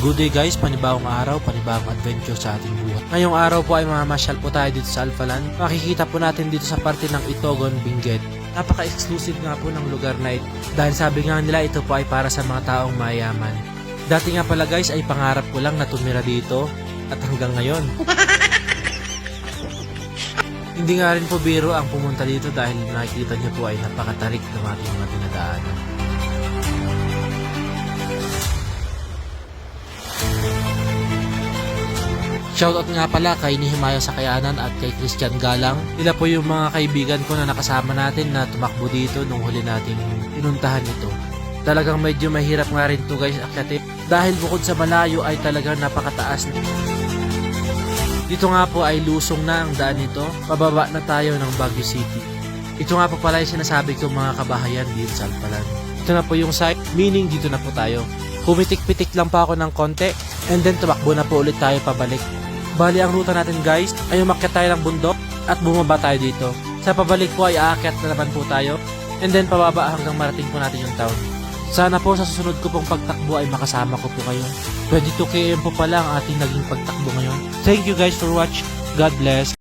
Good day guys, panibagong araw, panibagong adventure sa ating buhay. Ngayong araw po ay mamasyal po tayo dito sa Alphaland. Makikita po natin dito sa parte ng Itogon, Benguet. Napaka-exclusive nga po ng lugar na ito. Dahil sabi nga nila ito po ay para sa mga taong mayaman. Dati nga pala guys ay pangarap ko lang na tumira dito at hanggang ngayon. Hindi nga rin po biro ang pumunta dito dahil nakikita niyo po ay napakatarik ng ating mga dinadaanan. Shoutout nga pala kay Nehemiah Sakayanan at kay Christian Galang. Sila po yung mga kaibigan ko na nakasama natin na tumakbo dito nung huli nating pinuntahan ito. Talagang medyo mahirap nga rin to guys akyatin dahil bukod sa malayo ay talagang napakataas. Dito nga po ay lusong na ang daan nito. Pababa na tayo ng Baguio City. Ito nga po pala yung sinasabi ko mga kabahayan dito sa Alphaland. Ito na po yung site, meaning dito na po tayo. Pumitik-pitik lang pa ako ng konti and then tumakbo na po ulit tayo pabalik. Bali ang ruta natin guys ay umakyat tayo ng bundok at bumaba tayo dito. Sa pabalik po ay aakyat na naman po tayo and then pababa hanggang marating po natin yung town. Sana po sa susunod ko pong pagtakbo ay makasama ko po kayo. 22 km po pala ang ating naging pagtakbo ngayon. Thank you guys for watching. God bless.